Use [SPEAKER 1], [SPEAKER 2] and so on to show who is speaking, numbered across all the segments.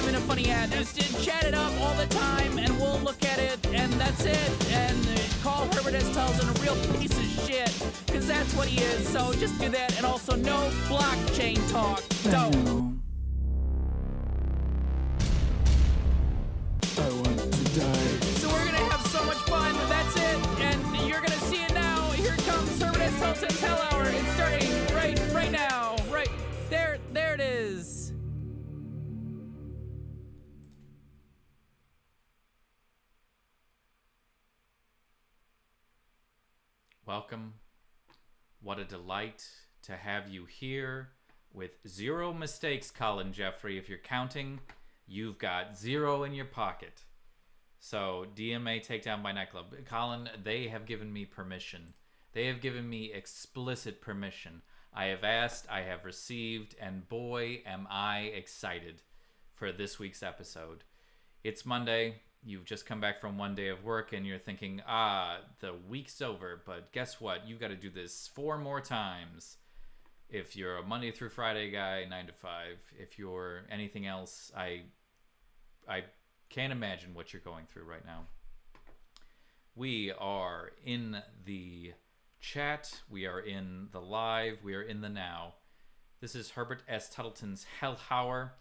[SPEAKER 1] even a funny ad. Just chat it up all the time, and we'll look at it, and that's it. And call Herbert S. Tuttleton a real piece of shit, because that's what he is. So just do that, and also no blockchain talk. Don't.
[SPEAKER 2] I want to die.
[SPEAKER 1] So we're gonna have so much fun. That's it, and you're gonna see it now. Here comes Herbert S. Tuttleton's Hell Hour. It's starting right now. Right there. There it is.
[SPEAKER 3] Welcome. What a delight to have you here with zero mistakes, Colin Jeffrey. If you're counting, you've got zero in your pocket. So, DMA takedown by nightclub. Colin, they have given me permission. They have given me explicit permission. I have asked, I have received, and boy, am I excited for this week's episode. It's Monday. You've just come back from one day of work and you're thinking, the week's over, but guess what? You've got to do this 4 more times. If you're a Monday through Friday guy, 9 to 5. If you're anything else, I can't imagine what you're going through right now. We are in the chat. We are in the live. We are in the now. This is Herbert S. Tuttleton's Hell Hour.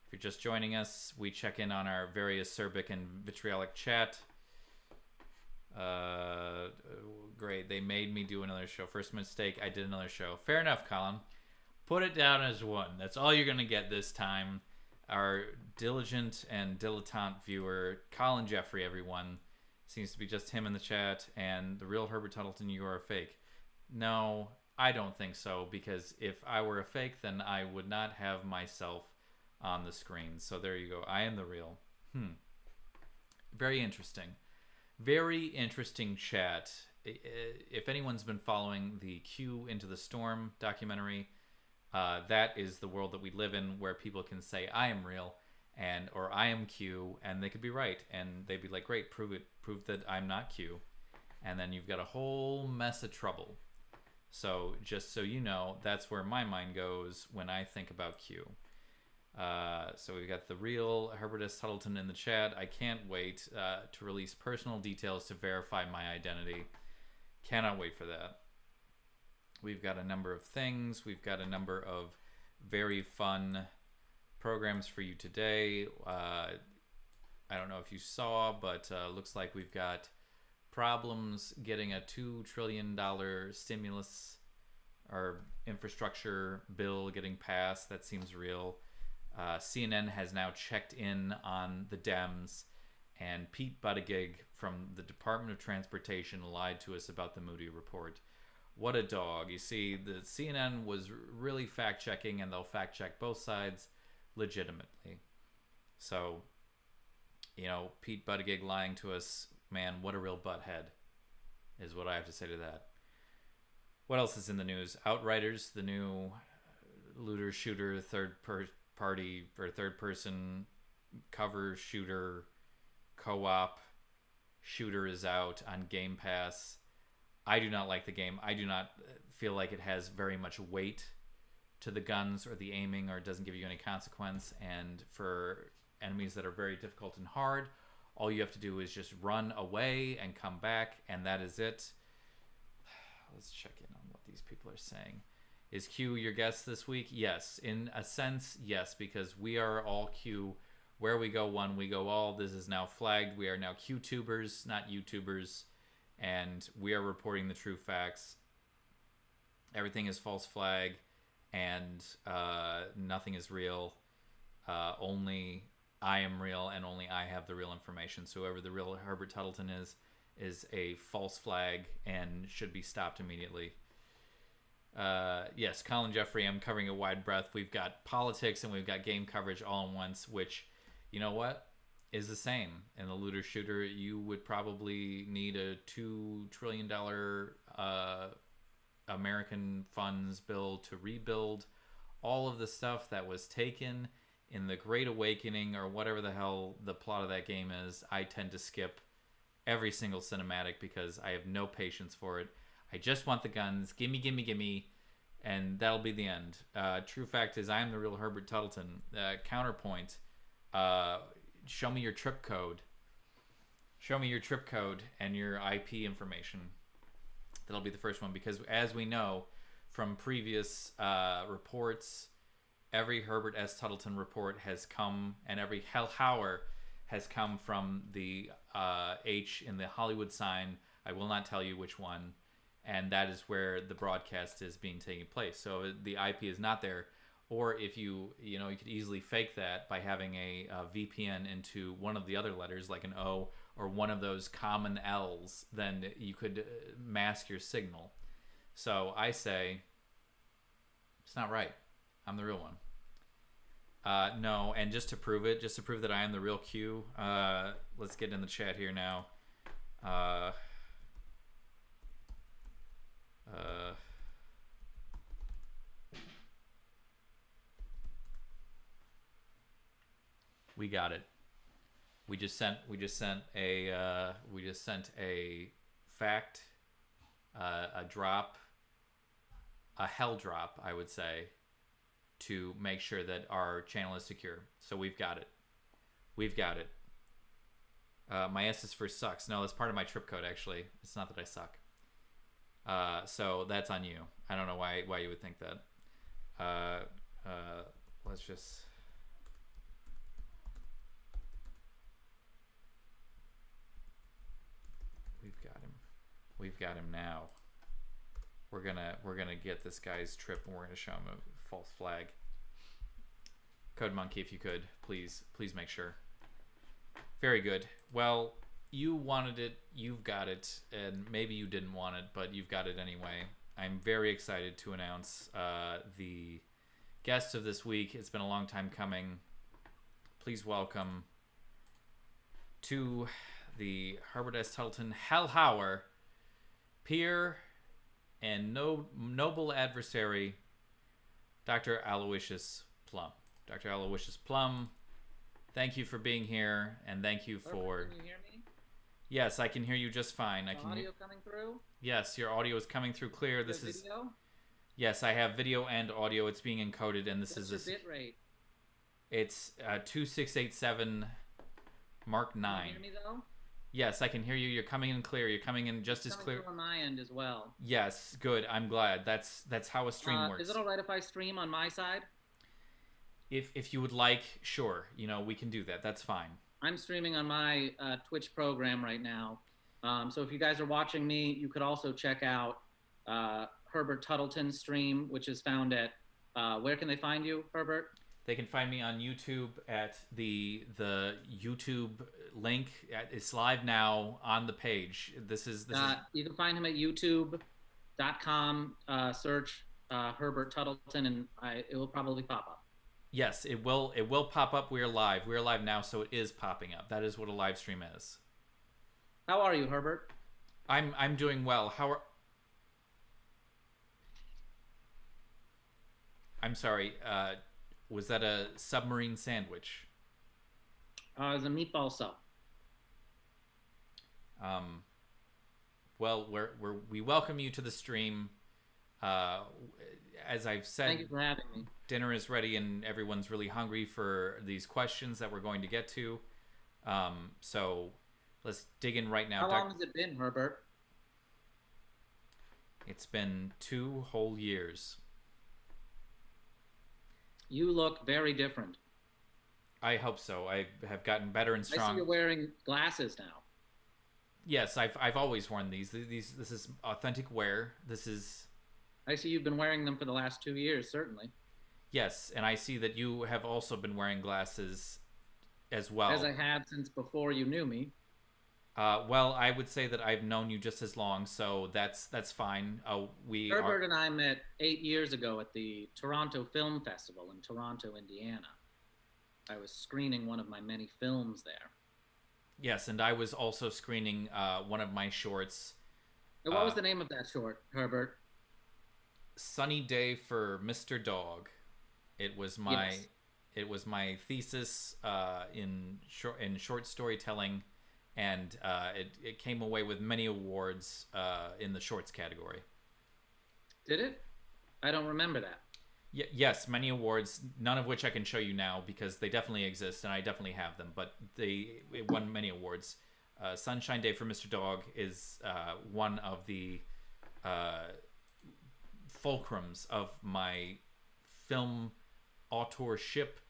[SPEAKER 3] If you're just joining us, we check in on our various acerbic and vitriolic chat. Great, they made me do another show. First mistake, I did another show. Fair enough, Colin. Put it down as 1. That's all you're going to get this time. Our diligent and dilettante viewer, Colin Jeffrey, everyone. Seems to be just him in the chat. And the real Herbert Tuttleton, you are a fake. No, I don't think so. Because if I were a fake, then I would not have myself on the screen. So there you go. I am the real. Very interesting. Very interesting chat. If anyone's been following the Q Into the Storm documentary, that is the world that we live in, where people can say I am real and or I am Q, and they could be right, and they'd be like, great, prove it, prove that I'm not Q, and then you've got a whole mess of trouble. So just so you know, that's where my mind goes when I think about Q. So we've got the real Herbert S. Tuttleton in the chat. I can't wait to release personal details to verify my identity. Cannot wait for that. We've got a number of things. We've got a number of very fun programs for you today. I don't know if you saw, but looks like we've got problems getting a $2 trillion stimulus or infrastructure bill getting passed. That seems real. CNN has now checked in on the Dems, and Pete Buttigieg from the Department of Transportation lied to us about the Moody report. What a dog. You see, the CNN was really fact-checking, and they'll fact-check both sides legitimately. So, you know, Pete Buttigieg lying to us, man, what a real butthead is what I have to say to that. What else is in the news? Outriders, the new looter-shooter third-party or third-person cover shooter co-op shooter is out on Game Pass. I do not like the game. I do not feel like it has very much weight to the guns or the aiming, or it doesn't give you any consequence. And for enemies that are very difficult and hard, all you have to do is just run away and come back, and that is it. Let's check in on what these people are saying. Is Q your guest this week? Yes. In a sense, yes, because we are all Q. Where we go one, we go all. This is now flagged. We are now Q-tubers, not YouTubers, and we are reporting the true facts. Everything is false flag, and nothing is real. Only I am real, and only I have the real information. So whoever the real Herbert Tuttleton is a false flag and should be stopped immediately. Yes, Colin Jeffrey, I'm covering a wide breadth. We've got politics and we've got game coverage all in once, which, you know what, is the same. In the looter shooter, you would probably need a $2 trillion American funds bill to rebuild all of the stuff that was taken in the Great Awakening or whatever the hell the plot of that game is. I tend to skip every single cinematic because I have no patience for it. I just want the guns. Gimme, gimme, gimme. And that'll be the end. True fact is I'm the real Herbert Tuttleton. Counterpoint. show me your trip code. Show me your trip code and your IP information. That'll be the first one, because as we know from previous reports, every Herbert S. Tuttleton report has come, and every Hellhauer has come from the H in the Hollywood sign. I will not tell you which one, and that is where the broadcast is being taken place. So the IP is not there. Or if you could easily fake that by having a VPN into one of the other letters, like an O or one of those common L's, then you could mask your signal. So I say, it's not right. I'm the real one. No, and just to prove that I am the real Q, let's get in the chat here now. We got it. We just sent a fact, a drop, a hell drop, I would say, to make sure that our channel is secure. So we've got it. We've got it. My S is for sucks. No, that's part of my trip code, actually. It's not that I suck. So that's on you. I don't know why you would think that. Let's just... We've got him now. We're gonna get this guy's trip, and we're gonna show him a false flag. Code Monkey, if you could, please make sure. Very good. Well, you wanted it, you've got it, and maybe you didn't want it, but you've got it anyway. I'm very excited to announce the guest of this week. It's been a long time coming. Please welcome to the Herbert S. Tuttleton Hellhauer, peer and noble adversary, Dr. ALOYSIUS PLUM. Dr. ALOYSIUS PLUM, thank you for being here, and thank you for...
[SPEAKER 2] Can you hear me?
[SPEAKER 3] Yes, I can hear you just fine.
[SPEAKER 2] Audio coming through?
[SPEAKER 3] Yes, your audio is coming through clear. This is...
[SPEAKER 2] Video?
[SPEAKER 3] Yes, I have video and audio. It's being encoded, and this
[SPEAKER 2] What's
[SPEAKER 3] is...
[SPEAKER 2] your bit rate?
[SPEAKER 3] It's 2687 Mark 9.
[SPEAKER 2] Can you hear me, though?
[SPEAKER 3] Yes, I can hear you. You're coming in clear. You're coming in just as clear.
[SPEAKER 2] On my end as well.
[SPEAKER 3] Yes, good. I'm glad. That's how a stream works.
[SPEAKER 2] Is it all right if I stream on my side?
[SPEAKER 3] If you would like, sure. We can do that. That's fine.
[SPEAKER 2] I'm streaming on my Twitch program right now. So if you guys are watching me, you could also check out Herbert Tuttleton's stream, which is found at where can they find you, Herbert?
[SPEAKER 3] They can find me on YouTube at the YouTube link. It's live now on the page. This is
[SPEAKER 2] You can find him at youtube.com. Search Herbert Tuttleton, and it will probably pop up.
[SPEAKER 3] Yes, it will. It will pop up. We are live. We are live now, so it is popping up. That is what a live stream is.
[SPEAKER 2] How are you, Herbert?
[SPEAKER 3] I'm doing well. I'm sorry. Was that a submarine sandwich?
[SPEAKER 2] It was a meatball sub.
[SPEAKER 3] Well, we welcome you to the stream. As I've said,
[SPEAKER 2] thank you for having me.
[SPEAKER 3] Dinner is ready, and everyone's really hungry for these questions that we're going to get to. So let's dig in right now.
[SPEAKER 2] How long has it been, Herbert?
[SPEAKER 3] It's been 2 whole years.
[SPEAKER 2] You look very different.
[SPEAKER 3] I hope so. I have gotten better and strong.
[SPEAKER 2] I see you're wearing glasses now.
[SPEAKER 3] Yes, I've always worn these. This is authentic wear. This is...
[SPEAKER 2] I see you've been wearing them for the last 2 years, certainly.
[SPEAKER 3] Yes, and I see that you have also been wearing glasses as well.
[SPEAKER 2] As I have since before you knew me.
[SPEAKER 3] Well, I would say that I've known you just as long, so that's fine.
[SPEAKER 2] Herbert and I met 8 years ago at the Toronto Film Festival in Toronto, Indiana. I was screening one of my many films there.
[SPEAKER 3] Yes, and I was also screening one of my shorts.
[SPEAKER 2] And what was the name of that short, Herbert?
[SPEAKER 3] Sunny Day for Mr. Dog. It was my thesis in short storytelling. And it came away with many awards in the shorts category.
[SPEAKER 2] Did it? I don't remember that.
[SPEAKER 3] Yes, many awards, none of which I can show you now because they definitely exist and I definitely have them, but it won many awards. Sunshine Day for Mr. Dog is one of the fulcrums of my film authorship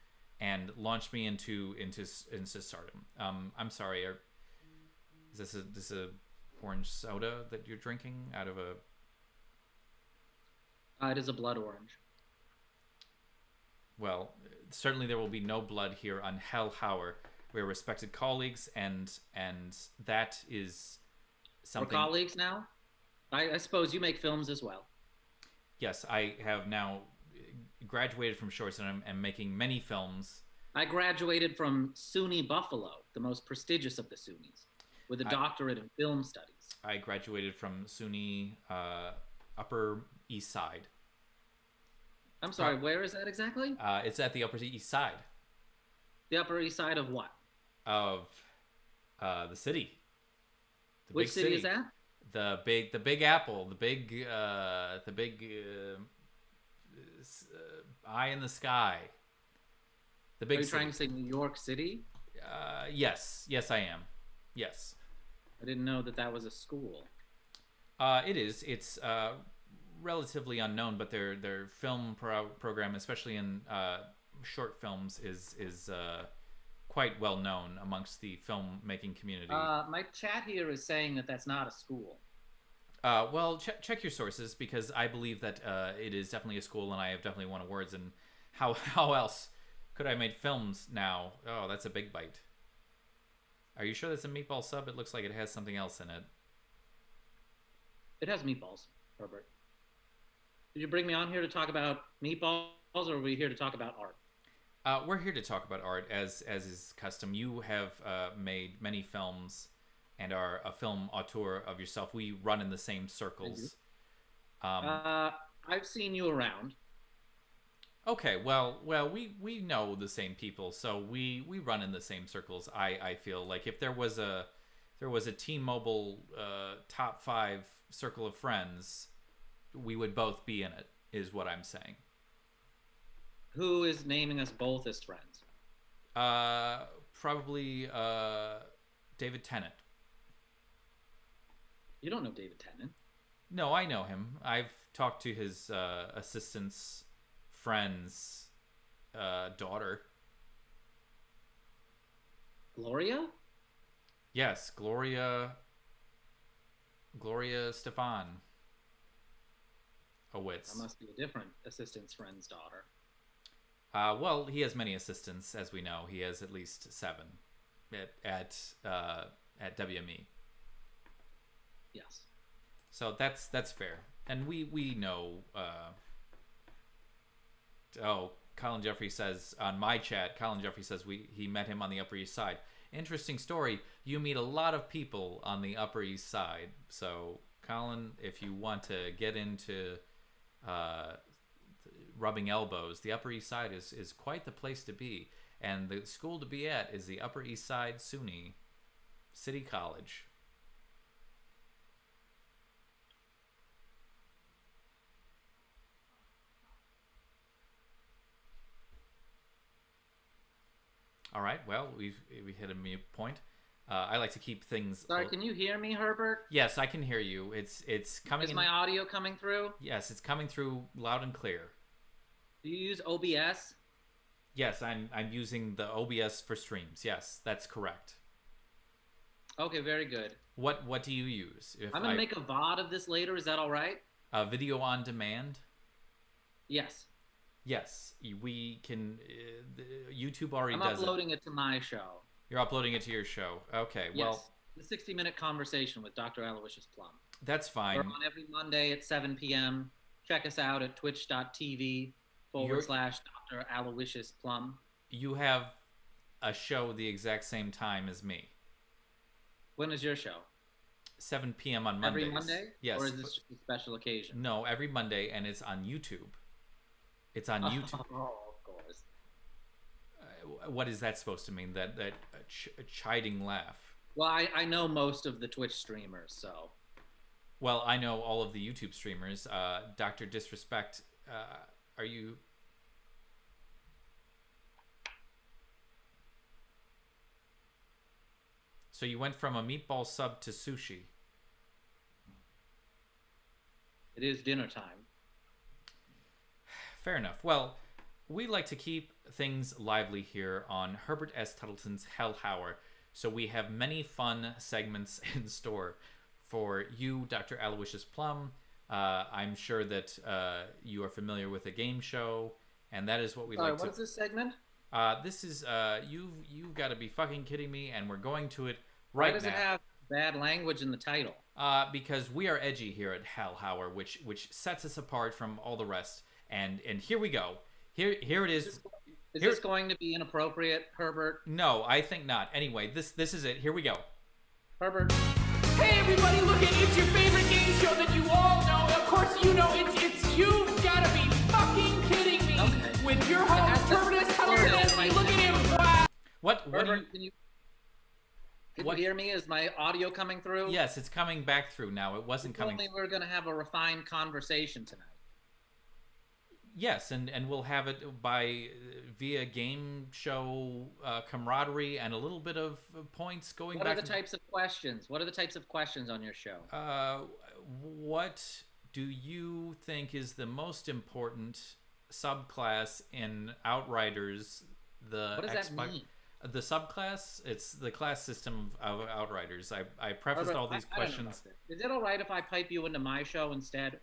[SPEAKER 3] and launched me into stardom. I'm sorry, is this a orange soda that you're drinking out of a?
[SPEAKER 2] It is a blood orange.
[SPEAKER 3] Well, certainly there will be no blood here on Hell Hauer. We're respected colleagues, and that is something.
[SPEAKER 2] We're colleagues now? I suppose you make films as well.
[SPEAKER 3] Yes, I have now graduated from shorts, and I'm making many films.
[SPEAKER 2] I graduated from SUNY Buffalo, the most prestigious of the SUNYs, with a doctorate in film studies.
[SPEAKER 3] I graduated from SUNY Upper East Side.
[SPEAKER 2] I'm sorry, where is that exactly?
[SPEAKER 3] It's at the Upper East Side.
[SPEAKER 2] The Upper East Side of what?
[SPEAKER 3] Of the city.
[SPEAKER 2] Which city is that?
[SPEAKER 3] The Big Apple, the big eye in the sky. The big.
[SPEAKER 2] Are you trying to say New York City?
[SPEAKER 3] Yes, I am. Yes.
[SPEAKER 2] I didn't know that was a school.
[SPEAKER 3] It is. It's relatively unknown, but their film program, especially in short films, is quite well known amongst the filmmaking community.
[SPEAKER 2] My chat here is saying that that's not a school.
[SPEAKER 3] Well, check your sources, because I believe that it is definitely a school, and I have definitely won awards. And how else could I make films now? Oh, that's a big bite. Are you sure that's a meatball sub? It looks like it has something else in it.
[SPEAKER 2] It has meatballs, Herbert. Did you bring me on here to talk about meatballs, or are we here to talk about art?
[SPEAKER 3] We're here to talk about art, as is custom. You have made many films and are a film auteur of yourself. We run in the same circles.
[SPEAKER 2] I've seen you around.
[SPEAKER 3] Okay, well, we know the same people, so we run in the same circles. I feel like if there was a T-Mobile top 5 circle of friends, we would both be in it, is what I'm saying.
[SPEAKER 2] Who is naming us both as friends?
[SPEAKER 3] Probably David Tennant.
[SPEAKER 2] You don't know David Tennant.
[SPEAKER 3] No, I know him. I've talked to his assistant's friend's daughter.
[SPEAKER 2] Gloria?
[SPEAKER 3] Yes, Gloria Stefan. Owitz.
[SPEAKER 2] That must be a different assistant's friend's daughter.
[SPEAKER 3] Well, he has many assistants, as we know. He has at least 7 at WME.
[SPEAKER 2] Yes.
[SPEAKER 3] So that's fair, and we know. Colin Jeffrey says on my chat. Colin Jeffrey says he met him on the Upper East Side. Interesting story. You meet a lot of people on the Upper East Side. So, Colin, if you want to get into rubbing elbows, the Upper East Side is quite the place to be. And the school to be at is the Upper East Side SUNY City College. All right, well, we hit a mute point. I like to keep things...
[SPEAKER 2] Sorry, can you hear me, Herbert?
[SPEAKER 3] Yes, I can hear you. It's coming.
[SPEAKER 2] Is my audio coming through?
[SPEAKER 3] Yes, it's coming through loud and clear.
[SPEAKER 2] Do you use OBS?
[SPEAKER 3] Yes, I'm using the OBS for streams. Yes, that's correct.
[SPEAKER 2] Okay, very good.
[SPEAKER 3] What do you use?
[SPEAKER 2] I'm gonna make a VOD of this later. Is that all right?
[SPEAKER 3] Video on demand?
[SPEAKER 2] Yes.
[SPEAKER 3] Yes, we can. YouTube already does it.
[SPEAKER 2] I'm uploading it to my show.
[SPEAKER 3] You're uploading it to your show. Okay, well...
[SPEAKER 2] Yes, the 60-minute conversation with Dr. Aloysius Plum.
[SPEAKER 3] That's fine.
[SPEAKER 2] We're on every Monday at 7 p.m. Check us out at twitch.tv/Dr. Aloysius Plum.
[SPEAKER 3] You have a show the exact same time as me.
[SPEAKER 2] When is your show?
[SPEAKER 3] 7 p.m. on Mondays.
[SPEAKER 2] Every Monday?
[SPEAKER 3] Yes.
[SPEAKER 2] Or is this just a special occasion?
[SPEAKER 3] No, every Monday, and it's on YouTube. It's on YouTube.
[SPEAKER 2] Oh, of course.
[SPEAKER 3] What is that supposed to mean? That chiding laugh?
[SPEAKER 2] Well, I know most of the Twitch streamers, so.
[SPEAKER 3] Well, I know all of the YouTube streamers. Dr. Disrespect, are you So you went from a meatball sub to sushi.
[SPEAKER 2] It is dinner time.
[SPEAKER 3] Fair enough. Well, we like to keep things lively here on Herbert S. Tuttleton's Hell Hour, so we have many fun segments in store for you, Dr. Aloysius Plum. I'm sure that you are familiar with a game show, and that is what we like to...
[SPEAKER 2] What is this segment?
[SPEAKER 3] This is, you've got to be fucking kidding me, and we're going to it right now.
[SPEAKER 2] Why does it have bad language in the title?
[SPEAKER 3] Because we are edgy here at Hell Hour, which sets us apart from all the rest. And here we go. Here it is.
[SPEAKER 2] Is this going to be inappropriate, Herbert?
[SPEAKER 3] No, I think not. Anyway, this is it. Here we go.
[SPEAKER 2] Herbert.
[SPEAKER 1] Hey everybody, look at it's your favorite game show that you all know. Of course you know it's you've gotta be fucking kidding me.
[SPEAKER 2] Okay.
[SPEAKER 1] With your host, Herbert S. Tuttleton. Look at him. Wow.
[SPEAKER 3] What
[SPEAKER 2] Herbert, can you hear me? Is my audio coming through?
[SPEAKER 3] Yes, it's coming back through now. It wasn't coming.
[SPEAKER 2] We were gonna have a refined conversation tonight.
[SPEAKER 3] Yes, and we'll have it via game show camaraderie and a little bit of points going back.
[SPEAKER 2] What are the types of questions? What are the types of questions on your show?
[SPEAKER 3] What do you think is the most important subclass in Outriders?
[SPEAKER 2] What does that mean?
[SPEAKER 3] The subclass? It's the class system of Outriders. I prefaced all these questions.
[SPEAKER 2] Is it all right if I pipe you into my show instead?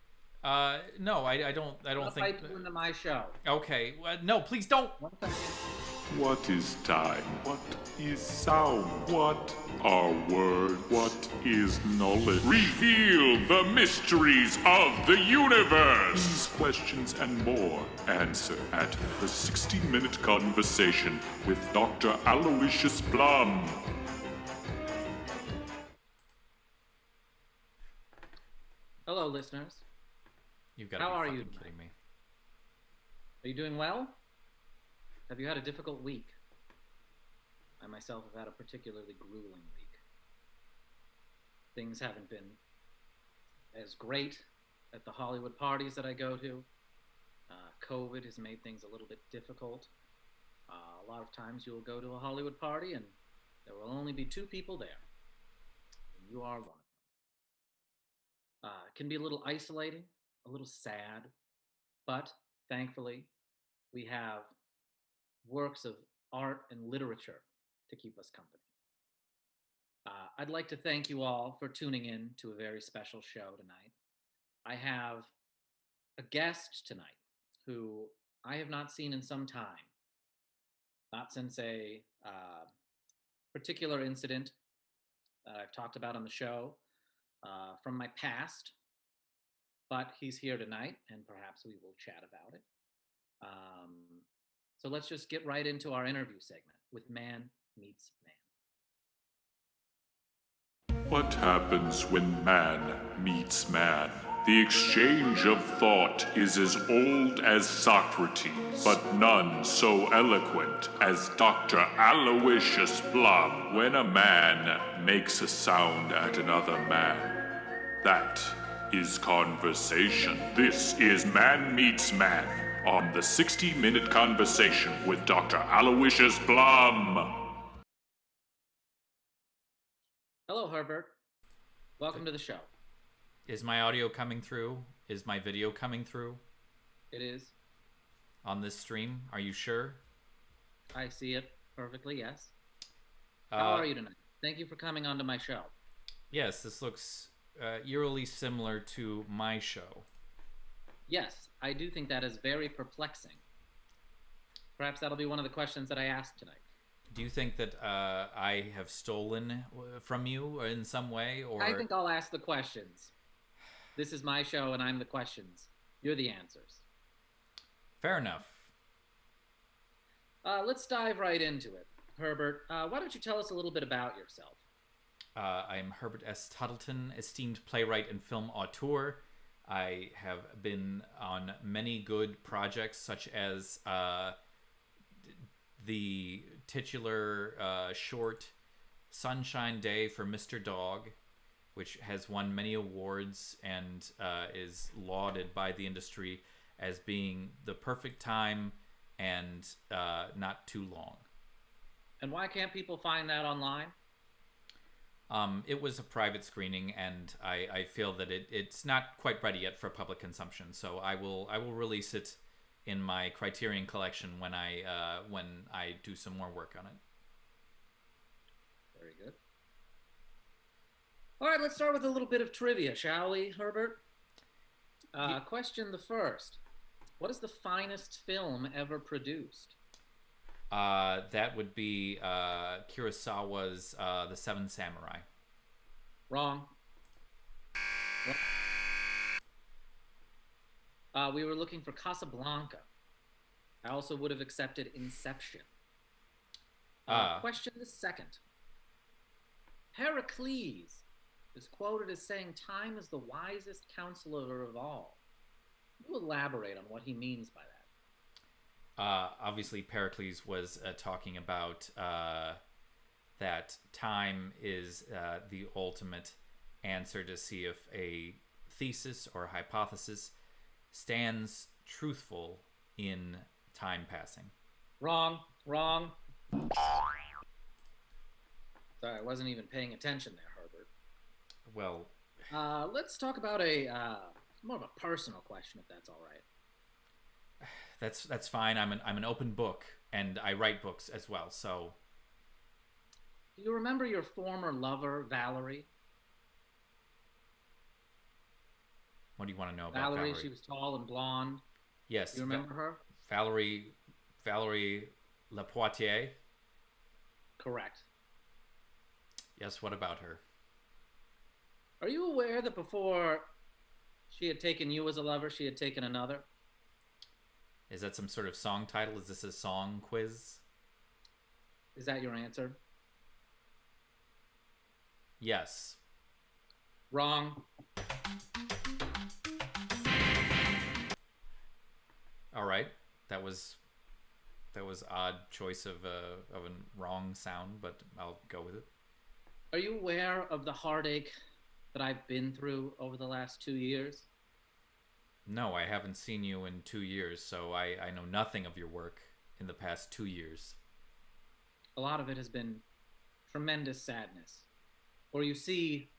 [SPEAKER 3] No, I don't think.
[SPEAKER 2] Pipe you into my show.
[SPEAKER 3] Okay, no, please don't.
[SPEAKER 4] What is time? What is sound? What are words? What is knowledge? Reveal the mysteries of the universe! These questions and more answer at the 60-minute conversation with Dr. Aloysius Plum.
[SPEAKER 2] Hello, listeners.
[SPEAKER 3] You've got to
[SPEAKER 2] How
[SPEAKER 3] be
[SPEAKER 2] are
[SPEAKER 3] fucking
[SPEAKER 2] you
[SPEAKER 3] kidding me.
[SPEAKER 2] Are you doing well? Have you had a difficult week? I myself have had a particularly grueling week. Things haven't been as great at the Hollywood parties that I go to. COVID has made things a little bit difficult. A lot of times you'll go to a Hollywood party and there will only be 2 people there. And you are one of them. It can be a little isolating, a little sad, but thankfully we have works of art and literature to keep us company. I'd like to thank you all for tuning in to a very special show tonight. I have a guest tonight who I have not seen in some time, not since a particular incident that I've talked about on the show from my past, but he's here tonight and perhaps we will chat about it. So let's just get right into our interview segment with Man Meets Man.
[SPEAKER 4] What happens when man meets man? The exchange of thought is as old as Socrates, but none so eloquent as Dr. Aloysius Plum. When a man makes a sound at another man, that is conversation. This is Man Meets Man on the 60-minute conversation with Dr. Aloysius Plum.
[SPEAKER 2] Hello, Herbert. Welcome to the show.
[SPEAKER 3] Is my audio coming through? Is my video coming through?
[SPEAKER 2] It is.
[SPEAKER 3] On this stream? Are you sure?
[SPEAKER 2] I see it perfectly, yes. How are you tonight? Thank you for coming onto my show.
[SPEAKER 3] Yes, this looks eerily similar to my show.
[SPEAKER 2] Yes, I do think that is very perplexing. Perhaps that'll be one of the questions that I ask tonight.
[SPEAKER 3] Do you think that I have stolen from you in some way, or?
[SPEAKER 2] I think I'll ask the questions. This is my show, and I'm the questions. You're the answers.
[SPEAKER 3] Fair enough.
[SPEAKER 2] Let's dive right into it. Herbert, why don't you tell us a little bit about yourself?
[SPEAKER 3] I am Herbert S. Tuttleton, esteemed playwright and film auteur. I have been on many good projects, such as the titular short Sunshine Day for Mr. Dog, which has won many awards and is lauded by the industry as being the perfect time and not too long.
[SPEAKER 2] And why can't people find that online?
[SPEAKER 3] It was a private screening, and I feel that it's not quite ready yet for public consumption. So I will release it in my Criterion collection when I do some more work on it.
[SPEAKER 2] Very good. All right, let's start with a little bit of trivia, shall we, Herbert? Question the first. What is the finest film ever produced?
[SPEAKER 3] That would be Kurosawa's The Seven Samurai.
[SPEAKER 2] Wrong. We were looking for Casablanca. I also would have accepted Inception. Question the second. Pericles is quoted as saying time is the wisest counselor of all. You elaborate on what he means by that.
[SPEAKER 3] Obviously, Pericles was talking about that time is the ultimate answer to see if a thesis or hypothesis stands truthful in time passing.
[SPEAKER 2] Wrong. Sorry, I wasn't even paying attention there, Herbert.
[SPEAKER 3] Well,
[SPEAKER 2] let's talk about a more of a personal question, if that's all right.
[SPEAKER 3] that's fine. I'm an open book, and I write books as well. So,
[SPEAKER 2] do you remember your former lover, Valerie?
[SPEAKER 3] What do you want to know about Valerie?
[SPEAKER 2] She was tall and blonde.
[SPEAKER 3] Yes.
[SPEAKER 2] Do you remember her?
[SPEAKER 3] Valerie Lapoitier?
[SPEAKER 2] Correct.
[SPEAKER 3] Yes, what about her?
[SPEAKER 2] Are you aware that before she had taken you as a lover, she had taken another?
[SPEAKER 3] Is that some sort of song title? Is this a song quiz?
[SPEAKER 2] Is that your answer?
[SPEAKER 3] Yes.
[SPEAKER 2] Wrong.
[SPEAKER 3] All right. That was odd choice of a wrong sound, but I'll go with it.
[SPEAKER 2] Are you aware of the heartache that I've been through over the last 2 years?
[SPEAKER 3] No, I haven't seen you in 2 years, so I know nothing of your work in the past 2 years.
[SPEAKER 2] A lot of it has been tremendous sadness. For you see,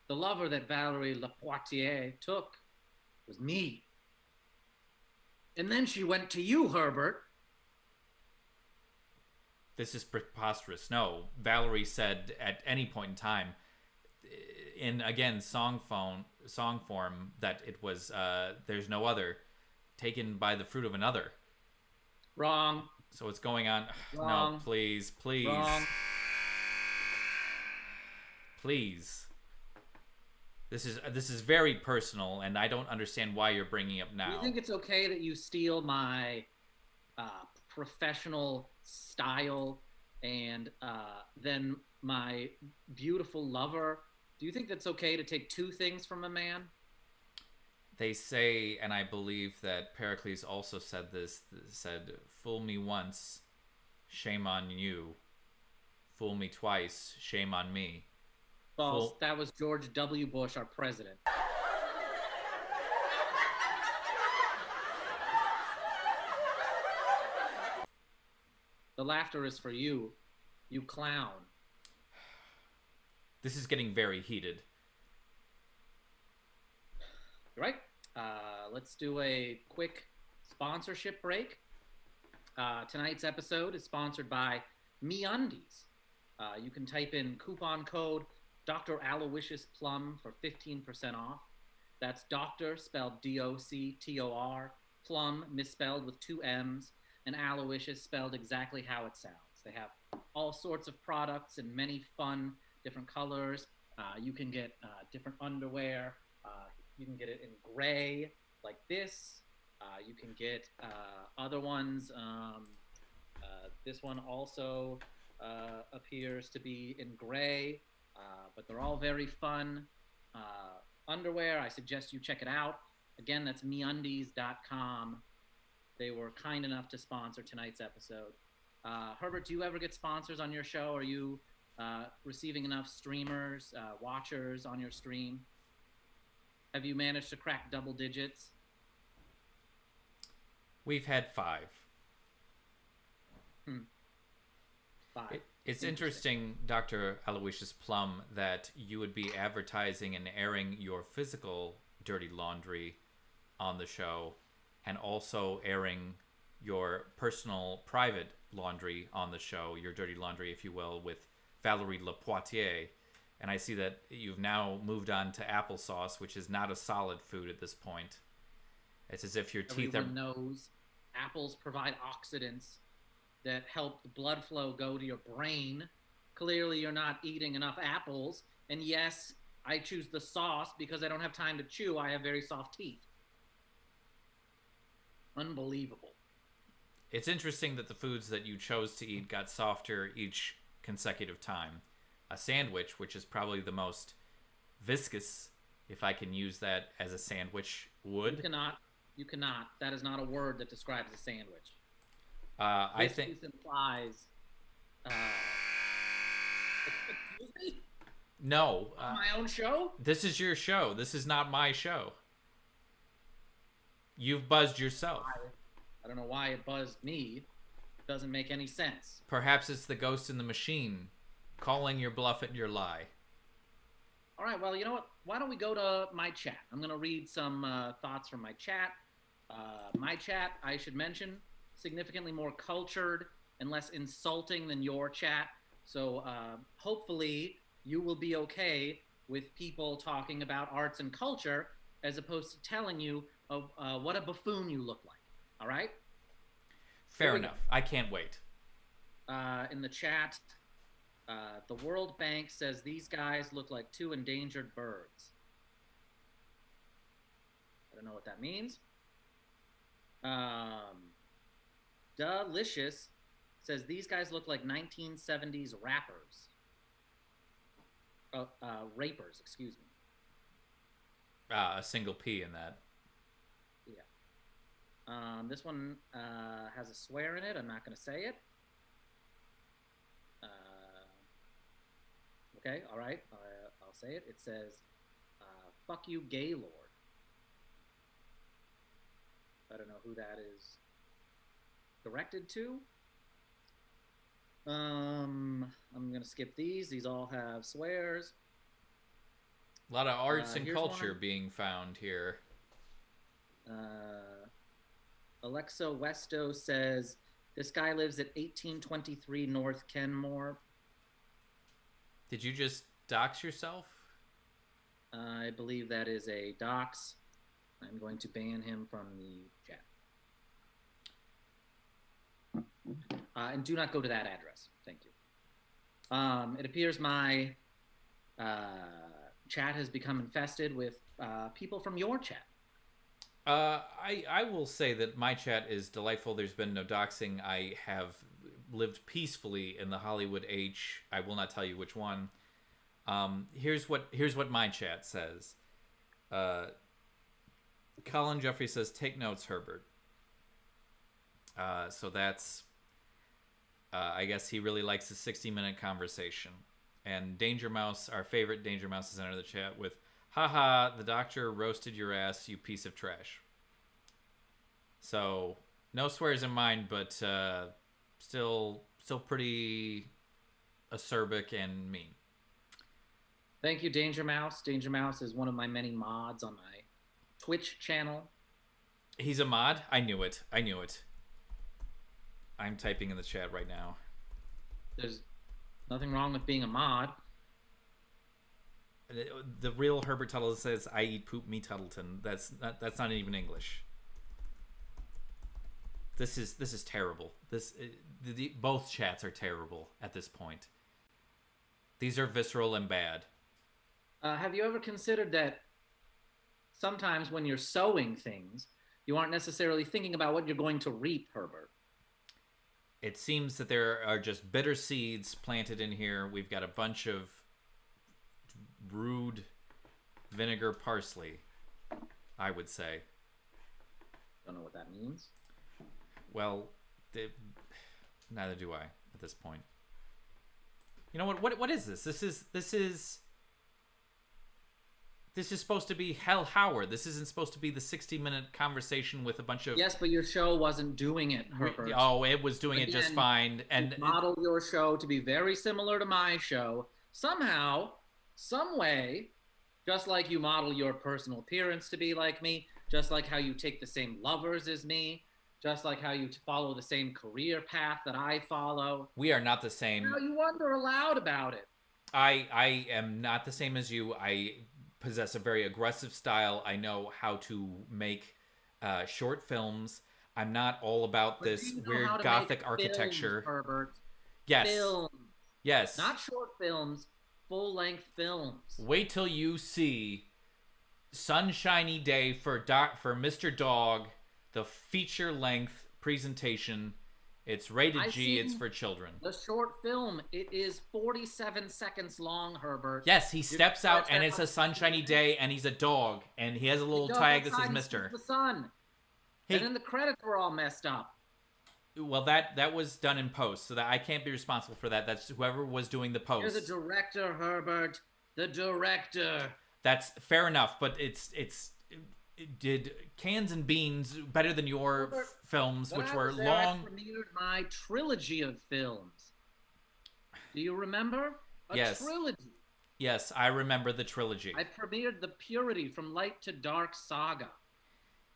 [SPEAKER 2] the lover that Valerie Lapoitier took was me. And then she went to you, Herbert.
[SPEAKER 3] This is preposterous. No, Valerie said at any point in time, in again song form, that it was there's no other, taken by the fruit of another.
[SPEAKER 2] Wrong.
[SPEAKER 3] So it's going on.
[SPEAKER 2] Wrong.
[SPEAKER 3] No, please.
[SPEAKER 2] Wrong.
[SPEAKER 3] Please. This is very personal, and I don't understand why you're bringing it up now.
[SPEAKER 2] Do you think it's okay that you steal my professional style and then my beautiful lover? Do you think that's okay to take two things from a man?
[SPEAKER 3] They say, and I believe that Pericles also said this, said, fool me once, shame on you. Fool me twice, shame on me.
[SPEAKER 2] False. That was George W. Bush, our president. The laughter is for you, you clown.
[SPEAKER 3] This is getting very heated.
[SPEAKER 2] You're right. Let's do a quick sponsorship break. Tonight's episode is sponsored by MeUndies. You can type in coupon code Dr. Aloysius PLUM for 15% off. That's Doctor spelled D-O-C-T-O-R, Plum misspelled with 2 M's, and Aloysius spelled exactly how it sounds. They have all sorts of products in many fun different colors. You can get different underwear. You can get it in gray like this. You can get other ones. This one also appears to be in gray, but they're all very fun underwear. I suggest you check it out. Again, that's MeUndies.com. They were kind enough to sponsor tonight's episode. Herbert, do you ever get sponsors on your show? Are you receiving enough streamers, watchers on your stream? Have you managed to crack double digits?
[SPEAKER 3] We've had 5.
[SPEAKER 2] 5.
[SPEAKER 3] It's interesting, Dr. Aloysius Plum, that you would be advertising and airing your physical dirty laundry on the show and also airing your personal private laundry on the show, your dirty laundry, if you will, with Valerie Lepoitier. And I see that you've now moved on to applesauce, which is not a solid food at this point. It's as if your teeth
[SPEAKER 2] Everyone knows apples provide oxidants that help the blood flow go to your brain. Clearly, you're not eating enough apples. And yes, I choose the sauce because I don't have time to chew. I have very soft teeth. Unbelievable.
[SPEAKER 3] It's interesting that the foods that you chose to eat got softer each consecutive time. A sandwich, which is probably the most viscous, if I can use that as a sandwich, would.
[SPEAKER 2] You cannot. That is not a word that describes a sandwich.
[SPEAKER 3] I think
[SPEAKER 2] Viscous implies. Excuse me?
[SPEAKER 3] no.
[SPEAKER 2] On my own show?
[SPEAKER 3] This is your show. This is not my show. You've buzzed yourself.
[SPEAKER 2] I don't know why it buzzed me. Doesn't make any sense.
[SPEAKER 3] Perhaps it's the ghost in the machine calling your bluff and your lie.
[SPEAKER 2] All right, well, you know what? Why don't we go to my chat? I'm going to read some thoughts from my chat. My chat, I should mention, significantly more cultured and less insulting than your chat. So hopefully you will be okay with people talking about arts and culture as opposed to telling you of what a buffoon you look like. All right?
[SPEAKER 3] Fair enough. I can't wait.
[SPEAKER 2] In the chat, the World Bank says these guys look like two endangered birds. I don't know what that means. Delicious says these guys look like 1970s rappers. Rapers, excuse me.
[SPEAKER 3] A single P in that.
[SPEAKER 2] Yeah. This one has a swear in it. I'm not going to say it. Okay, all right. I'll say it. It says, fuck you, Gaylord. I don't know who that is directed to. I'm going to skip these. These all have swears.
[SPEAKER 3] A lot of arts and
[SPEAKER 2] Here's
[SPEAKER 3] culture
[SPEAKER 2] one.
[SPEAKER 3] being found here.
[SPEAKER 2] Alexa Westo says, this guy lives at 1823 North Kenmore.
[SPEAKER 3] Did you just dox yourself?
[SPEAKER 2] I believe that is a dox. I'm going to ban him from the chat. And do not go to that address. Thank you. It appears my chat has become infested with people from your chat.
[SPEAKER 3] I will say that my chat is delightful. There's been no doxing. I have lived peacefully in the Hollywood H. I will not tell you which one. Here's what my chat says. Colin Jeffrey says, "Take notes, Herbert." So that's. I guess he really likes the 60-minute conversation. And Danger Mouse, our favorite Danger Mouse, is under the chat with, "Haha, the doctor roasted your ass, you piece of trash." So no swears in mine, but still pretty acerbic and mean.
[SPEAKER 2] Thank you, Danger Mouse. Danger Mouse is one of my many mods on my Twitch channel.
[SPEAKER 3] He's a mod? I knew it. I'm typing in the chat right now.
[SPEAKER 2] There's nothing wrong with being a mod.
[SPEAKER 3] The real Herbert Tuttleton says, "I eat poop, me Tuttleton." That's not even English. This is terrible. Both chats are terrible at this point. These are visceral and bad.
[SPEAKER 2] Have you ever considered that sometimes when you're sowing things, you aren't necessarily thinking about what you're going to reap, Herbert?
[SPEAKER 3] It seems that there are just bitter seeds planted in here. We've got a bunch of rude vinegar parsley, I would say.
[SPEAKER 2] Don't know what that means.
[SPEAKER 3] Well, neither do I at this point. You know what is this? This is This is supposed to be Hell Howard. This isn't supposed to be the 60-minute conversation with a bunch of...
[SPEAKER 2] Yes, but your show wasn't doing it, Herbert.
[SPEAKER 3] Oh, it was doing it just
[SPEAKER 2] Again,
[SPEAKER 3] fine. And
[SPEAKER 2] you model your show to be very similar to my show. Somehow, some way, just like you model your personal appearance to be like me, just like how you take the same lovers as me, just like how you follow the same career path that I follow.
[SPEAKER 3] we are not the same.
[SPEAKER 2] Now you wonder aloud about it.
[SPEAKER 3] I am not the same as you. I possess a very aggressive style. I know how to make short films. I'm not all about
[SPEAKER 2] But do
[SPEAKER 3] this
[SPEAKER 2] you know
[SPEAKER 3] weird
[SPEAKER 2] how to
[SPEAKER 3] gothic
[SPEAKER 2] make
[SPEAKER 3] architecture.
[SPEAKER 2] films, Herbert.
[SPEAKER 3] Yes.
[SPEAKER 2] Films.
[SPEAKER 3] Yes.
[SPEAKER 2] Not short films, full-length films.
[SPEAKER 3] Wait till you see Sunshiny Day for Mr. Dog, the feature-length presentation. It's rated
[SPEAKER 2] I've
[SPEAKER 3] G. It's
[SPEAKER 2] seen
[SPEAKER 3] for children.
[SPEAKER 2] The short film, it is 47 seconds long, Herbert.
[SPEAKER 3] Yes, he steps out and it's a
[SPEAKER 2] That's
[SPEAKER 3] sunshiny day and he's a dog and he has a little
[SPEAKER 2] He
[SPEAKER 3] tag
[SPEAKER 2] goes
[SPEAKER 3] that says
[SPEAKER 2] outside and
[SPEAKER 3] Mister.
[SPEAKER 2] sees the sun.
[SPEAKER 3] Hey.
[SPEAKER 2] And then the credits were all messed up.
[SPEAKER 3] Well, that was done in post, so that I can't be responsible for that. That's whoever was doing the post.
[SPEAKER 2] You're the director, Herbert. The director.
[SPEAKER 3] That's fair enough, but it did Cans and Beans better than your
[SPEAKER 2] Herbert,
[SPEAKER 3] films,
[SPEAKER 2] When
[SPEAKER 3] which
[SPEAKER 2] I
[SPEAKER 3] were
[SPEAKER 2] was there,
[SPEAKER 3] long.
[SPEAKER 2] I premiered my trilogy of films. Do you remember? A
[SPEAKER 3] Yes.
[SPEAKER 2] trilogy.
[SPEAKER 3] Yes, I remember the trilogy.
[SPEAKER 2] I premiered The Purity from Light to Dark Saga.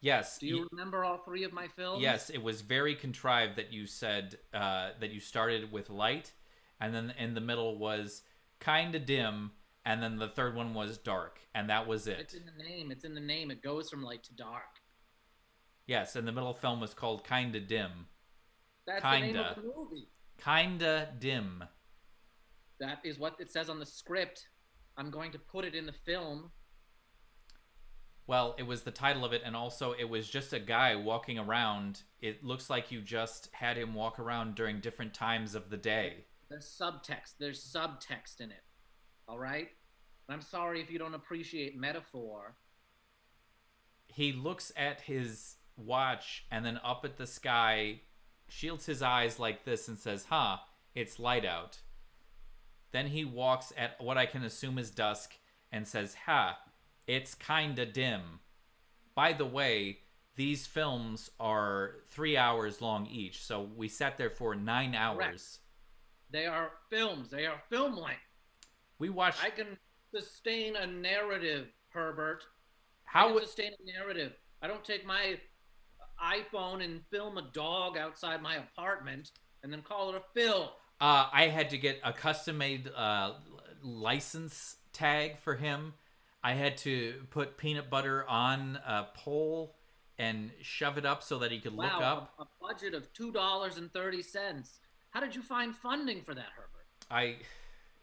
[SPEAKER 3] Yes.
[SPEAKER 2] Do you remember all three of my films?
[SPEAKER 3] Yes, it was very contrived that you said that you started with light, and then in the middle was kinda dim, and then the third one was dark, and that was it.
[SPEAKER 2] It's in the name. It's in the name. It goes from light to dark.
[SPEAKER 3] Yes, and the middle film was called Kinda Dim.
[SPEAKER 2] That's the name
[SPEAKER 3] Kinda.
[SPEAKER 2] of the movie.
[SPEAKER 3] Kinda Dim.
[SPEAKER 2] That is what it says on the script. I'm going to put it in the film.
[SPEAKER 3] Well, it was the title of it, and also it was just a guy walking around. It looks like you just had him walk around during different times of the day.
[SPEAKER 2] There's subtext. There's subtext in it. All right? I'm sorry if you don't appreciate metaphor.
[SPEAKER 3] He looks at his watch and then up at the sky, shields his eyes like this and says, "Huh, it's light out." Then he walks at what I can assume is dusk and says, "Ha, it's kinda dim." By the way, these films are 3 hours long each, so we sat there for 9 hours.
[SPEAKER 2] Correct. They are films. They are film length.
[SPEAKER 3] We watched...
[SPEAKER 2] I can sustain a narrative, Herbert. I
[SPEAKER 3] How
[SPEAKER 2] can
[SPEAKER 3] would...
[SPEAKER 2] sustain a narrative. I don't take my iPhone and film a dog outside my apartment and then call it a film.
[SPEAKER 3] I had to get a custom-made license tag for him. I had to put peanut butter on a pole and shove it up so that he could look up.
[SPEAKER 2] A budget of $2.30. How did you find funding for that, Herbert?
[SPEAKER 3] I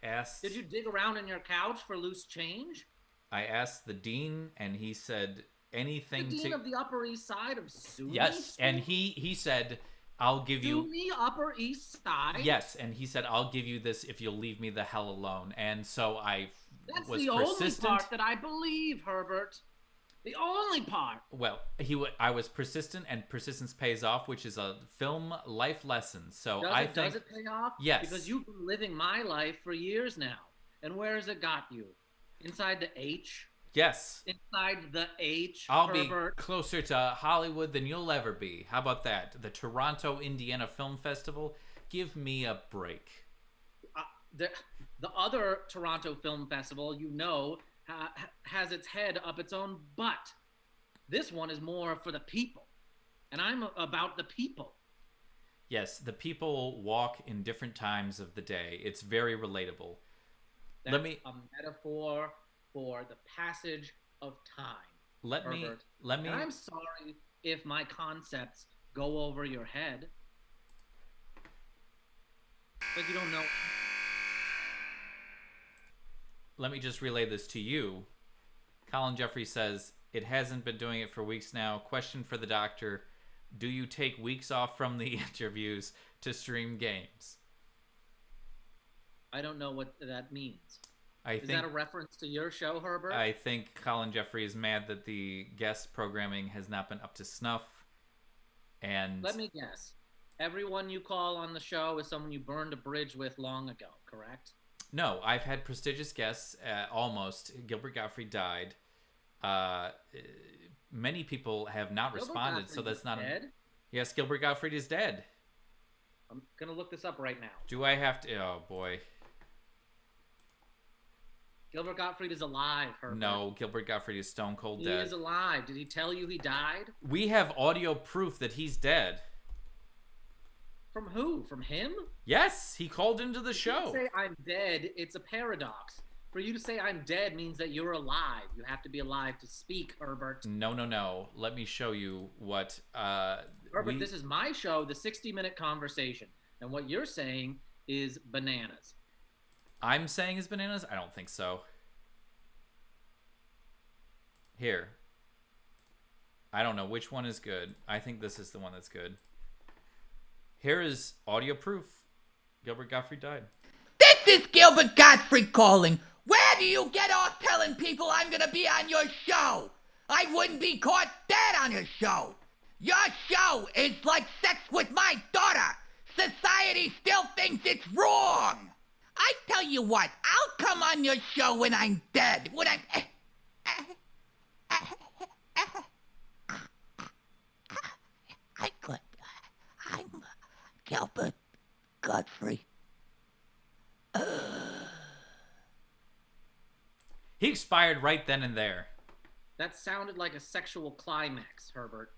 [SPEAKER 3] asked...
[SPEAKER 2] Did you dig around in your couch for loose change?
[SPEAKER 3] I asked the dean, and he said anything
[SPEAKER 2] The dean
[SPEAKER 3] to...
[SPEAKER 2] of the Upper East Side of SUNY?
[SPEAKER 3] Yes, and he said, "I'll give you..."
[SPEAKER 2] SUNY Upper East Side?
[SPEAKER 3] Yes, and he said, "I'll give you this if you'll leave me the hell alone." And so I
[SPEAKER 2] That's
[SPEAKER 3] was
[SPEAKER 2] the
[SPEAKER 3] persistent.
[SPEAKER 2] only part that I believe, Herbert. The only part.
[SPEAKER 3] Well, I was persistent, and persistence pays off, which is a film life lesson. So
[SPEAKER 2] Does it pay off?
[SPEAKER 3] Yes.
[SPEAKER 2] Because you've been living my life for years now. And where has it got you? Inside the H?
[SPEAKER 3] Yes,
[SPEAKER 2] Inside the H,
[SPEAKER 3] I'll
[SPEAKER 2] Herbert?
[SPEAKER 3] be closer to Hollywood than you'll ever be. How about that? The Toronto, Indiana Film Festival. Give me a break.
[SPEAKER 2] The other Toronto Film Festival, you know, has its head up its own butt. This one is more for the people. And I'm about the people.
[SPEAKER 3] Yes, the people walk in different times of the day. It's very relatable.
[SPEAKER 2] That's a metaphor for the passage of time. Herbert.
[SPEAKER 3] Let me
[SPEAKER 2] And I'm sorry if my concepts go over your head. But you don't know.
[SPEAKER 3] Let me just relay this to you. Colin Jeffrey says, "It hasn't been doing it for weeks now. Question for the doctor. Do you take weeks off from the interviews to stream games?"
[SPEAKER 2] I don't know what that means.
[SPEAKER 3] Is
[SPEAKER 2] Is that a reference to your show, Herbert?
[SPEAKER 3] I think Colin Jeffrey is mad that the guest programming has not been up to snuff. And
[SPEAKER 2] Let me guess. Everyone you call on the show is someone you burned a bridge with long ago, correct?
[SPEAKER 3] No, I've had prestigious guests. Almost. Gilbert Gottfried died. Many people have not responded, so that's not
[SPEAKER 2] dead.
[SPEAKER 3] Yes, Gilbert Gottfried is dead.
[SPEAKER 2] I'm gonna look this up right now.
[SPEAKER 3] Do I have to? Oh boy.
[SPEAKER 2] Gilbert Gottfried is alive, Herbert.
[SPEAKER 3] No, Gilbert Gottfried is stone cold
[SPEAKER 2] He
[SPEAKER 3] dead.
[SPEAKER 2] is alive. Did he tell you he died?
[SPEAKER 3] We have audio proof that he's dead.
[SPEAKER 2] From who? From him?
[SPEAKER 3] Yes, he called into the show.
[SPEAKER 2] You say I'm dead, it's a paradox. For you to say I'm dead means that you're alive. You have to be alive to speak, Herbert.
[SPEAKER 3] No. Let me show you what.
[SPEAKER 2] Herbert, this is my show, the 60-minute conversation. And what you're saying is bananas.
[SPEAKER 3] I'm saying is bananas? I don't think so. Here. I don't know which one is good. I think this is the one that's good. Here is audio proof. Gilbert Gottfried died.
[SPEAKER 5] This is Gilbert Gottfried calling. Where do you get off telling people I'm gonna be on your show? I wouldn't be caught dead on your show. Your show is like sex with my daughter. Society still thinks it's wrong. I tell you what, I'll come on your show when I'm dead. When I'm... I'm Gilbert Gottfried.
[SPEAKER 3] He expired right then and there.
[SPEAKER 2] That sounded like a sexual climax, Herbert.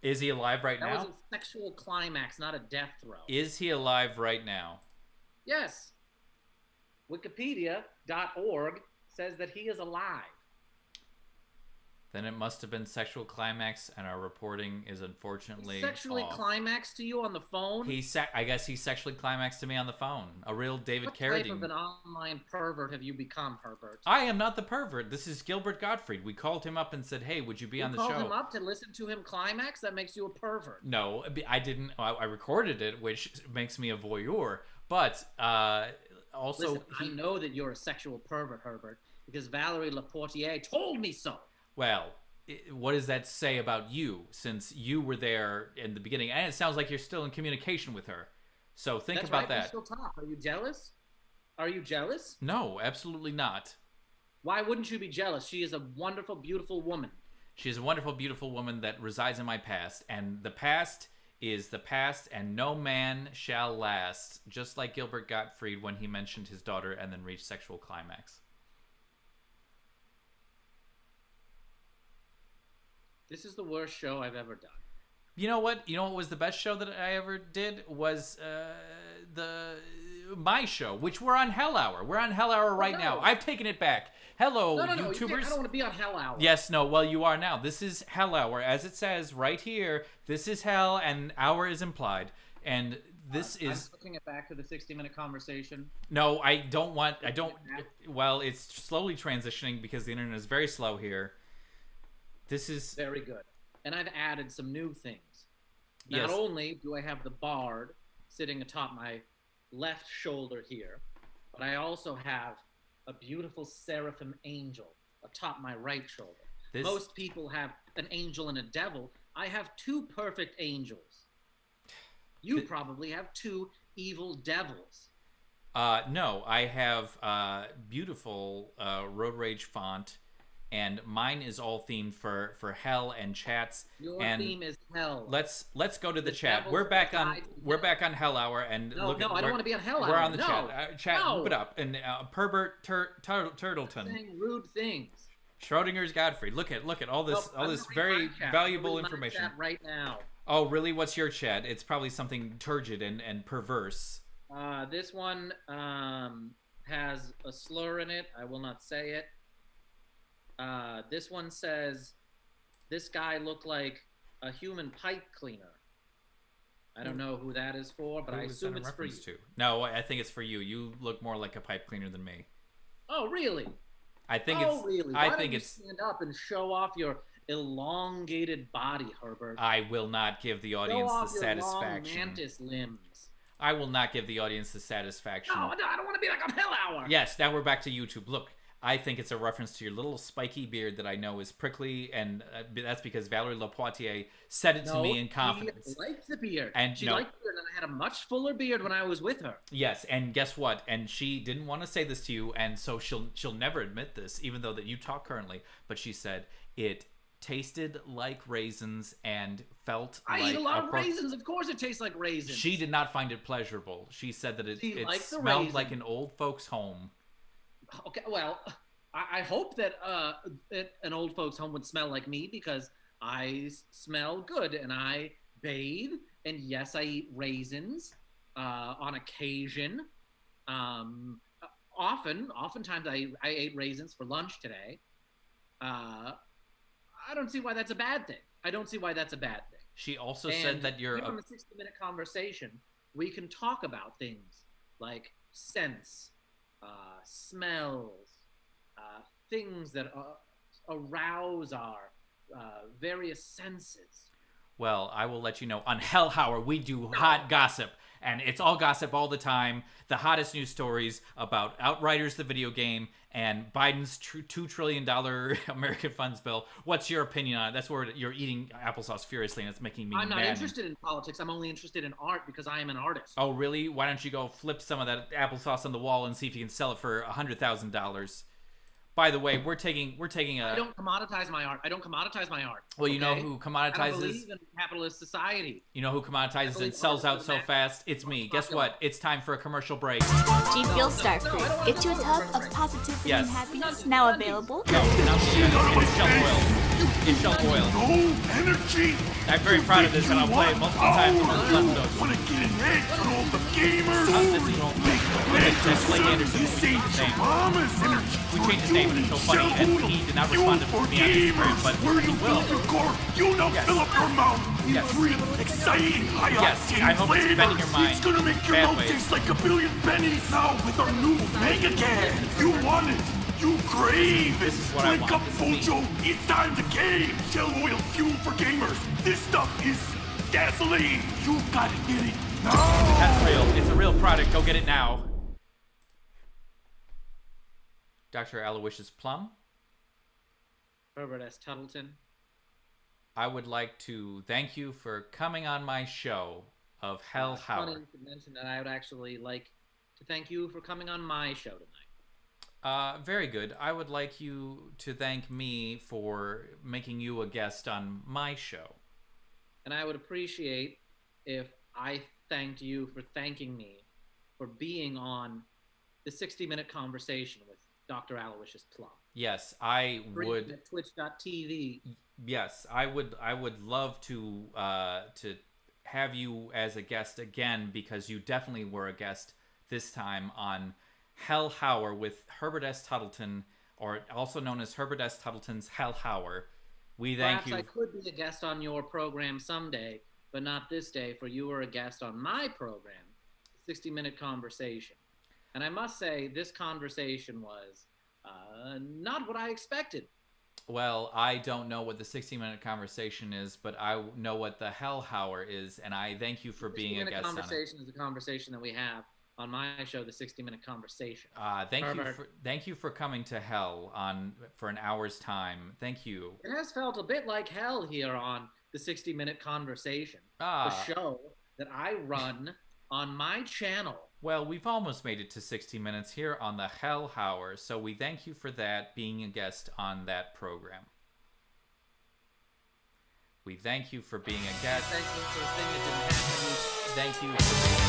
[SPEAKER 3] Is he alive right
[SPEAKER 2] That
[SPEAKER 3] now?
[SPEAKER 2] was a sexual climax, not a death throw.
[SPEAKER 3] Is he alive right now?
[SPEAKER 2] Yes. Wikipedia.org says that he is alive.
[SPEAKER 3] Then it must have been sexual climax, and our reporting is unfortunately
[SPEAKER 2] He sexually
[SPEAKER 3] off.
[SPEAKER 2] climaxed to you on the phone?
[SPEAKER 3] I guess he sexually climaxed to me on the phone. A real David
[SPEAKER 2] What type
[SPEAKER 3] Carradine.
[SPEAKER 2] of an online pervert have you become, Herbert?
[SPEAKER 3] I am not the pervert. This is Gilbert Gottfried. We called him up and said, "Hey, would you be on the
[SPEAKER 2] You
[SPEAKER 3] show?"
[SPEAKER 2] called him up to listen to him climax? That makes you a pervert.
[SPEAKER 3] No, I didn't. I recorded it, which makes me a voyeur. But also,
[SPEAKER 2] Listen, I know that you're a sexual pervert, Herbert, because Valerie Laportier told me so.
[SPEAKER 3] well, what does that say about you? Since you were there in the beginning, and it sounds like you're still in communication with her. So think
[SPEAKER 2] That's
[SPEAKER 3] about
[SPEAKER 2] right, we
[SPEAKER 3] that.
[SPEAKER 2] still talk. Are you jealous? Are you jealous?
[SPEAKER 3] No, absolutely not.
[SPEAKER 2] Why wouldn't you be jealous? She is a wonderful, beautiful woman.
[SPEAKER 3] She is a wonderful, beautiful woman that resides in my past, and the past is the past, and no man shall last. Just like Gilbert Gottfried when he mentioned his daughter and then reached sexual climax.
[SPEAKER 2] This is the worst show I've ever done.
[SPEAKER 3] You know what? You know what was the best show that I ever did was my show, which we're on Hell Hour. We're on Hell Hour right now. I've taken it back. Hello,
[SPEAKER 2] No,
[SPEAKER 3] YouTubers.
[SPEAKER 2] you can't. I don't want to be on Hell Hour.
[SPEAKER 3] Yes, no, well, you are now. This is Hell Hour. As it says right here, this is hell, and hour is implied. And this
[SPEAKER 2] I'm
[SPEAKER 3] is...
[SPEAKER 2] switching it back to the 60-minute conversation.
[SPEAKER 3] No, I don't... Well, it's slowly transitioning because the internet is very slow here. This is...
[SPEAKER 2] Very good. And I've added some new things.
[SPEAKER 3] Yes.
[SPEAKER 2] Not only do I have the bard sitting atop my left shoulder here, but I also have a beautiful seraphim angel atop my right shoulder. Most people have an angel and a devil. I have two perfect angels. You probably have two evil devils.
[SPEAKER 3] No, I have beautiful road rage font, and mine is all themed for hell and chats.
[SPEAKER 2] Your
[SPEAKER 3] and
[SPEAKER 2] theme is hell.
[SPEAKER 3] Let's go to the chat.
[SPEAKER 2] devils
[SPEAKER 3] We're back on
[SPEAKER 2] guide
[SPEAKER 3] Hell Hour, and
[SPEAKER 2] No,
[SPEAKER 3] look
[SPEAKER 2] no,
[SPEAKER 3] at,
[SPEAKER 2] I don't want to be on Hell Hour.
[SPEAKER 3] We're on the
[SPEAKER 2] No.
[SPEAKER 3] chat.
[SPEAKER 2] No.
[SPEAKER 3] Move it up. And Herbert Tuttleton,
[SPEAKER 2] Saying rude things.
[SPEAKER 3] Schrodinger's Godfrey. Look at all this
[SPEAKER 2] Nope, I'm
[SPEAKER 3] this
[SPEAKER 2] reading
[SPEAKER 3] very
[SPEAKER 2] my chat.
[SPEAKER 3] valuable
[SPEAKER 2] I'm reading my
[SPEAKER 3] information.
[SPEAKER 2] chat right now.
[SPEAKER 3] Oh, really? What's your chat? It's probably something turgid and perverse.
[SPEAKER 2] This one has a slur in it. I will not say it. This one says, "This guy looked like a human pipe cleaner." I don't know who that is for, but I assume it's for you.
[SPEAKER 3] No, I think it's for you. You look more like a pipe cleaner than me.
[SPEAKER 2] Oh, really?
[SPEAKER 3] I think
[SPEAKER 2] Really? Why
[SPEAKER 3] I
[SPEAKER 2] don't
[SPEAKER 3] think
[SPEAKER 2] you
[SPEAKER 3] it's.
[SPEAKER 2] stand up and show off your elongated body, Herbert.
[SPEAKER 3] I will not give the
[SPEAKER 2] Show
[SPEAKER 3] audience
[SPEAKER 2] off
[SPEAKER 3] the
[SPEAKER 2] your long
[SPEAKER 3] satisfaction.
[SPEAKER 2] mantis limbs.
[SPEAKER 3] I will not give the audience the satisfaction.
[SPEAKER 2] No, I don't want to be like on Hell Hour.
[SPEAKER 3] Yes, now we're back to YouTube. Look, I think it's a reference to your little spiky beard that I know is prickly, and that's because Valerie Lapoitier said it to me in confidence.
[SPEAKER 2] She liked the beard.
[SPEAKER 3] And
[SPEAKER 2] she liked the beard, and I had a much fuller beard when I was with her.
[SPEAKER 3] Yes, and guess what? And she didn't want to say this to you, and so she'll never admit this, even though that you talk currently. But she said it tasted like raisins and felt like
[SPEAKER 2] I eat a lot of raisins. Of course it tastes like raisins.
[SPEAKER 3] She did not find it pleasurable. She said that it smelled like an old folks' home.
[SPEAKER 2] Okay, well, I hope that an old folks' home would smell like me, because I smell good and I bathe, and yes, I eat raisins on occasion. Oftentimes I ate raisins for lunch today. I don't see why that's a bad thing.
[SPEAKER 3] She also said that you're
[SPEAKER 2] on a 60-minute conversation, we can talk about things like scents, smells, things that arouse our various senses.
[SPEAKER 3] Well, I will let you know. On Hellhauer, we do hot gossip, and it's all gossip all the time. The hottest news stories about Outriders, the video game, and Biden's $2 trillion American funds bill. What's your opinion on it? That's where you're eating applesauce furiously, and it's making me mad.
[SPEAKER 2] I'm not interested in politics. I'm only interested in art, because I am an artist.
[SPEAKER 3] Oh, really? Why don't you go flip some of that applesauce on the wall and see if you can sell it for $100,000? By the way, we're taking a...
[SPEAKER 2] I don't commoditize my art.
[SPEAKER 3] Well, you know who commoditizes...
[SPEAKER 2] I don't believe in capitalist society.
[SPEAKER 3] You know who commoditizes and sells out so fast? It's me. Guess what? It's time for a commercial break.
[SPEAKER 6] G Fuel Star Fruit. Get you a tub of positivity and happiness. Now available.
[SPEAKER 3] No, it's shell oil. It's shell oil.
[SPEAKER 4] No energy.
[SPEAKER 3] I'm very proud of this, and I'll play it multiple times on the left notes.
[SPEAKER 4] Wanna get in head for all the gamers?
[SPEAKER 3] Just like Anderson. We changed his name, and it's so funny, and he did not respond to me on Instagram, but he will.
[SPEAKER 4] You know, fill up your mouth.
[SPEAKER 3] Yes.
[SPEAKER 4] Exciting, high octane
[SPEAKER 3] I hope it's bending your mind.
[SPEAKER 4] It's gonna make your
[SPEAKER 3] Bad
[SPEAKER 4] mouth
[SPEAKER 3] ways.
[SPEAKER 4] taste like a billion pennies now with our new Mega Can. You want it. You crave it.
[SPEAKER 3] This is what I
[SPEAKER 4] Wake
[SPEAKER 3] want.
[SPEAKER 4] up,
[SPEAKER 3] This is me.
[SPEAKER 4] Mojo. It's time to game. Shell oil fuel for gamers. This stuff is gasoline. You gotta get it now.
[SPEAKER 3] That's real. It's a real product. Go get it now. Dr. Aloysius PLUM.
[SPEAKER 2] Herbert S. Tuttleton.
[SPEAKER 3] I would like to thank you for coming on my show of Hellhauer.
[SPEAKER 2] Funny to mention that I would actually like to thank you for coming on my show tonight.
[SPEAKER 3] Very good. I would like you to thank me for making you a guest on my show.
[SPEAKER 2] And I would appreciate if I thanked you for thanking me for being on the 60-minute conversation with Dr. Aloysius PLUM.
[SPEAKER 3] Yes, I would.
[SPEAKER 2] At Twitch.tv.
[SPEAKER 3] Yes, I would love to have you as a guest again, because you definitely were a guest this time on Hellhauer with Herbert S. Tuttleton, or also known as Herbert S. Tuttleton's Hellhauer. We thank you.
[SPEAKER 2] Perhaps I could be a guest on your program someday, but not this day, for you were a guest on my program, 60-Minute Conversation. And I must say, this conversation was not what I expected.
[SPEAKER 3] Well, I don't know what the 60-minute conversation is, but I know what the Hellhauer is, and I thank you for being a guest on it.
[SPEAKER 2] 60-Minute Conversation is the conversation that we have on my show, the 60-Minute Conversation.
[SPEAKER 3] Thank you for coming to hell for an hour's time. Thank you.
[SPEAKER 2] It has felt a bit like hell here on the 60-Minute Conversation, the show that I run on my channel.
[SPEAKER 3] Well, we've almost made it to 60 minutes here on the Hellhauer, so we thank you for that, being a guest on that program. We thank you for being a guest.
[SPEAKER 2] Thank you for the thing that didn't happen.
[SPEAKER 3] Thank you for being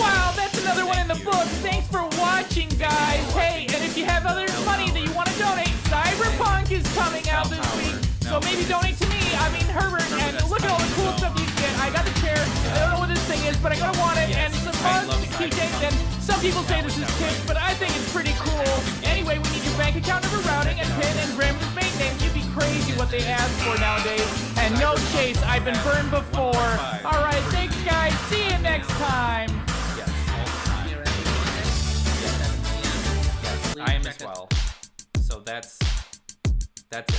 [SPEAKER 1] Wow, that's another one in the book. Thanks for watching, guys. Hey, and if you have other money that you want to donate, Cyberpunk is coming out this week. So maybe donate to me. I mean, Herbert, and look at all the cool stuff you can get. I got the chair. I don't know what this thing is, but I'm going to want it. And some mugs, keychains, and some people say this is kids, but I think it's pretty cool. Anyway, we need your bank account number, routing, and PIN, and grandmother's maiden name. You'd be crazy what they ask for nowadays. And no, Chase, I've been burned before. All right, thanks, guys. See you next time.
[SPEAKER 3] I am as well. So that's it.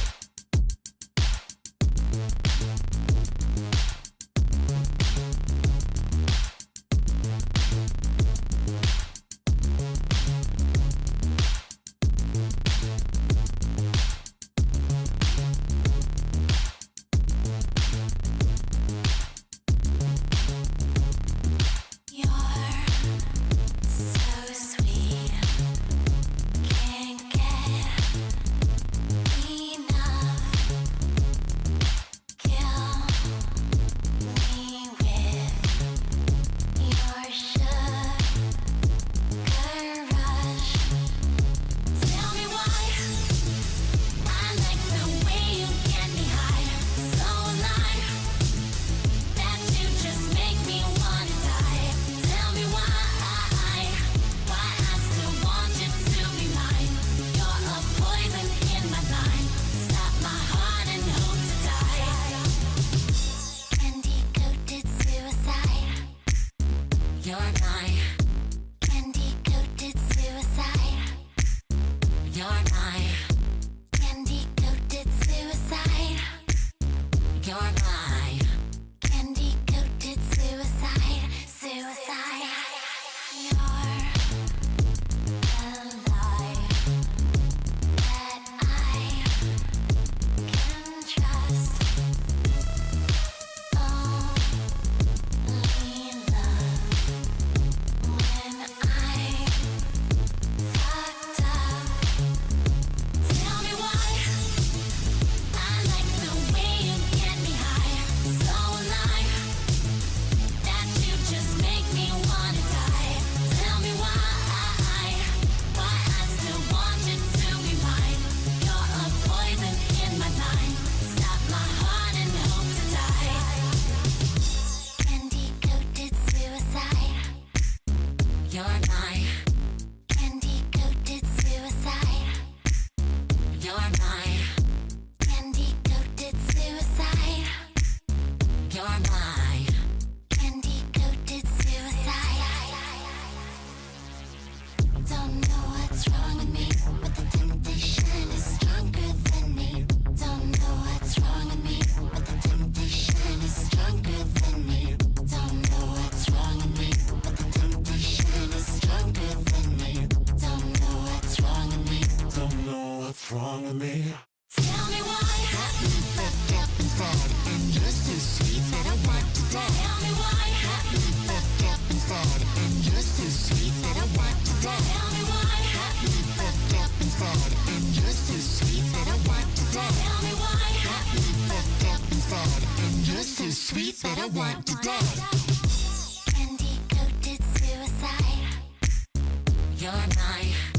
[SPEAKER 7] wrong with me?
[SPEAKER 8] Tell me why I'm fucked up inside, and you're so sweet that I want to die. Tell me why I'm fucked up inside, and you're so sweet that I want to die. Tell me why I'm fucked up inside, and you're so sweet that I want to die. Tell me why I'm fucked up inside, and you're so sweet that I want to die. Candy coated suicide. You're my